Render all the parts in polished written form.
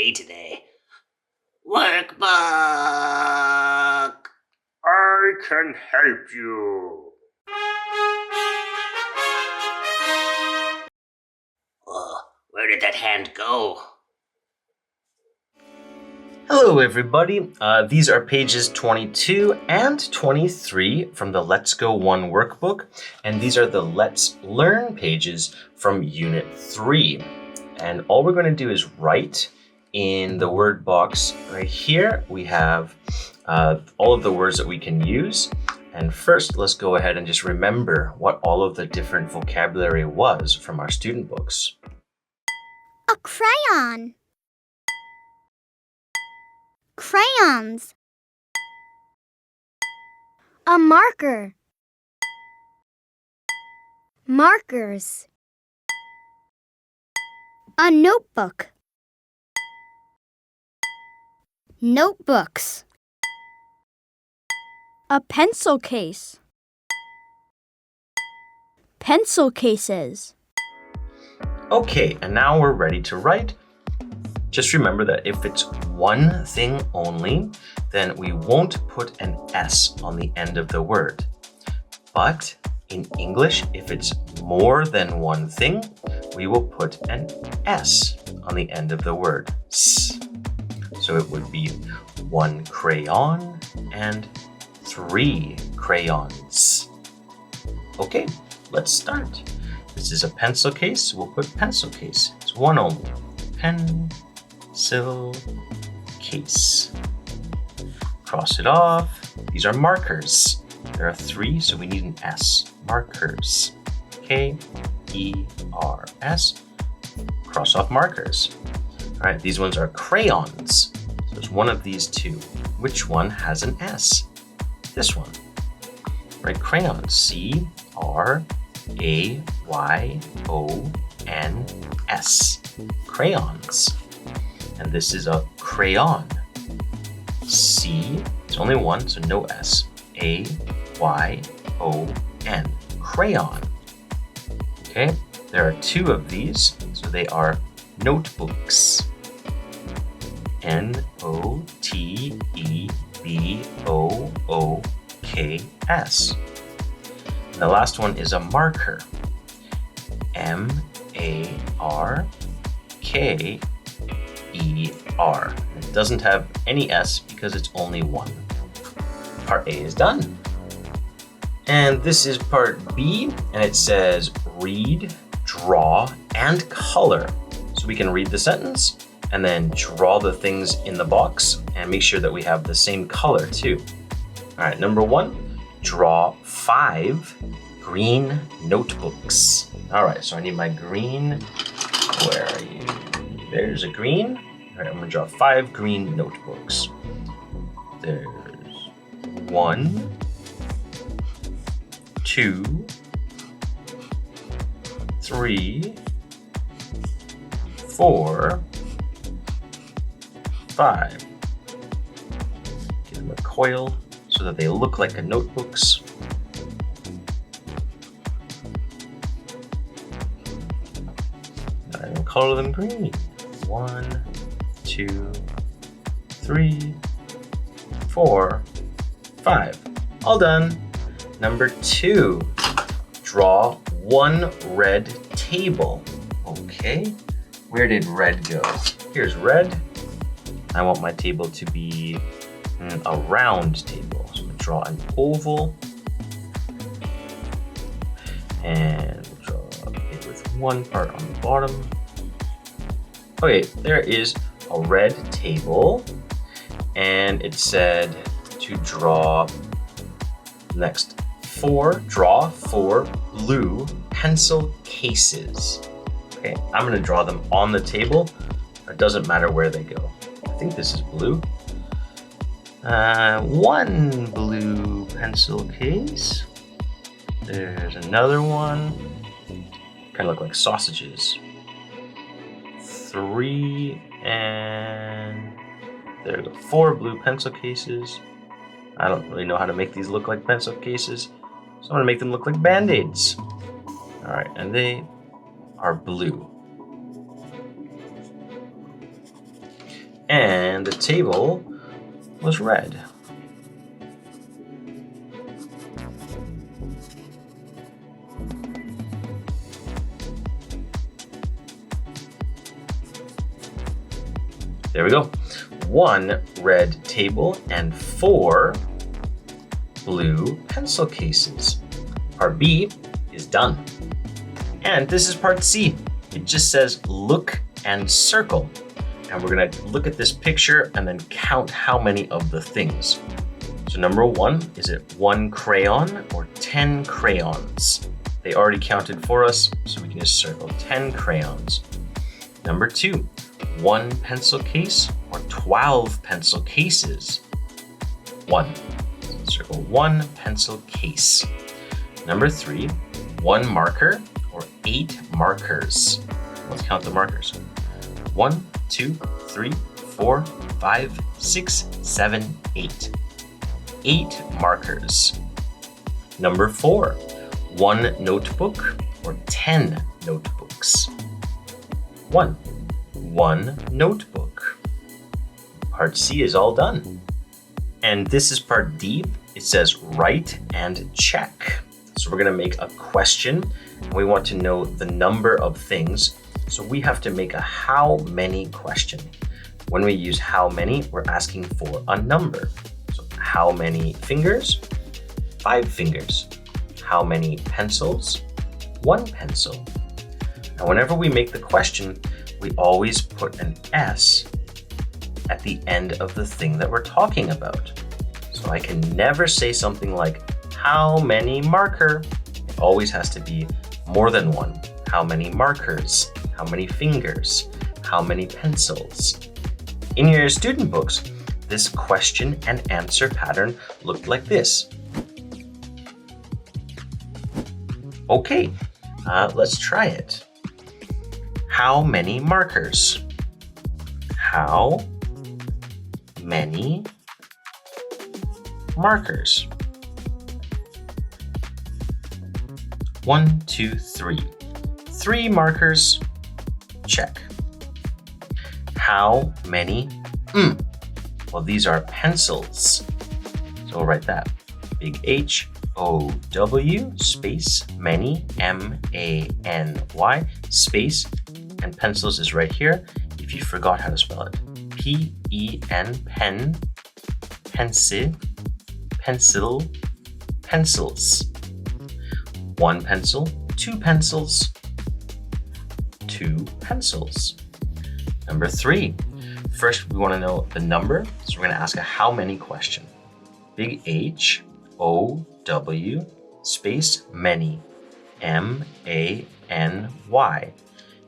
day today. Workbook! I can help you. Oh, where did that hand go? Hello everybody, these are pages 22 and 23 from the Let's Go 1 workbook, and these are the Let's Learn pages from Unit 3. And all we're going to do is write in the word box right here. We have all of the words that we can use. And first, let's go ahead and just remember what all of the different vocabulary was from our student books. A crayon. Crayons. A marker. Markers. A notebook. Notebooks. A pencil case. Pencil cases. Okay, and now we're ready to write. Just remember that if it's one thing only, then we won't put an S on the end of the word. But in English, if it's more than one thing, we will put an S on the end of the word. S. So it would be 1 crayon and 3 crayons. Okay, let's start. This is a pencil case, we'll put pencil case. It's one only. Pencil case. Cross it off. These are markers. There are 3, so we need an S. Markers. K-E-R-S. Cross off markers. All right, these ones are crayons. So it's one of these 2. Which one has an S? This one. Right, crayons. C-R-A-Y-O-N-S. Crayons. And this is a crayon. C, it's only one, so no S. A-Y-O-N. Crayon. Okay, there are 2 of these, so they are notebooks. N-O-T-E-B-O-O-K-S. And the last one is a marker. M-A-R-K-E-R. It doesn't have any S because it's only one. Part A is done. And this is part B, and it says read, draw, and color. So we can read the sentence and then draw the things in the box and make sure that we have the same color too. All right, number 1, draw 5 green notebooks. All right, so I need my green. Where are you? There's a green. All right, I'm gonna draw 5 green notebooks. There's 1, 2, 3, 4, 5. Give them a coil so that they look like notebooks. And I'm gonna color them green. 1, 2, 3, 4, 5. All done. Number 2, draw 1 red table. Okay, where did red go? Here's red. I want my table to be a round table. So I'm gonna draw an oval. And we'll draw it with 1 part on the bottom. Okay, there is a red table. And it said to draw next draw 4 blue pencil cases. Okay, I'm gonna draw them on the table. It doesn't matter where they go. I think this is blue. 1 blue pencil case. There's another one. Kind of look like sausages. 3 and there we go. 4 blue pencil cases. I don't really know how to make these look like pencil cases, so I'm gonna make them look like Band-Aids. All right, and they are blue. And the table was red. There we go. 1 red table and 4 blue pencil cases. Part B is done. And this is part C. It just says look and circle. And we're gonna look at this picture and then count how many of the things. So number 1, is it 1 crayon or 10 crayons? They already counted for us, so we can just circle 10 crayons. Number 2, 1 pencil case or 12 pencil cases? 1. So circle 1 pencil case. Number 3, 1 marker or 8 markers? Let's count the markers. 1, 2, 3, 4, 5, 6, 7, 8. 8 markers. Number 4, 1 notebook or 10 notebooks? 1 notebook. Part C is all done. And this is part D. It says write and check. So we're going to make a question. And we want to know the number of things. So we have to make a how many question. When we use how many, we're asking for a number. So how many fingers? 5 fingers. How many pencils? 1 pencil. Now whenever we make the question, we always put an S at the end of the thing that we're talking about. So I can never say something like, how many marker? It always has to be more than 1. How many markers? How many fingers? How many pencils? In your student books, this question and answer pattern looked like this. Okay, let's try it. How many markers? How many markers? 1, 2, 3. 3 markers, check. How many? Well, these are pencils. So we'll write that. Big H, O, W, space, many, M-A-N-Y, space, and pencils is right here if you forgot how to spell it. P-E-N, pen, pencil, pencil, pencils. 1 pencil, 2 pencils, 2 pencils. Number 3, first we want to know the number, so we're going to ask a how many question. Big H, O, W, space, many, M-A-N-Y.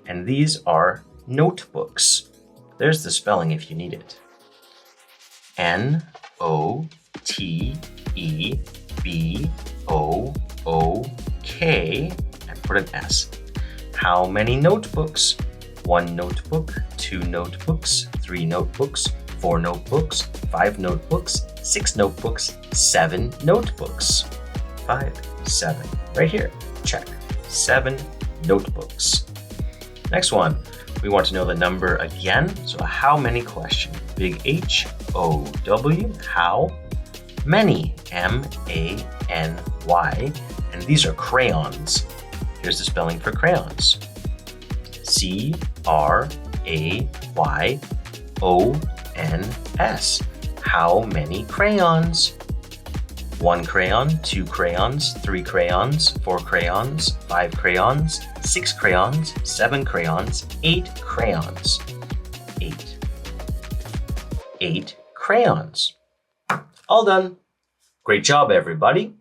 And these are notebooks. There's the spelling if you need it. N-O-T-E-B-O-O-K, and put an S. How many notebooks? 1 notebook, 2 notebooks, 3 notebooks, 4 notebooks, 5 notebooks, 6 notebooks, 7 notebooks. 5, 7. Right here. Check. 7 notebooks. Next one, we want to know the number again. So a how many question. Big H, O, W, how many, M-A-N-Y. And these are crayons. Here's the spelling for crayons. C-R-A-Y-O-N-S. How many crayons? 1 crayon, 2 crayons, 3 crayons, 4 crayons, 5 crayons, 6 crayons, 7 crayons, 8 crayons. 8. 8 crayons. All done. Great job, everybody.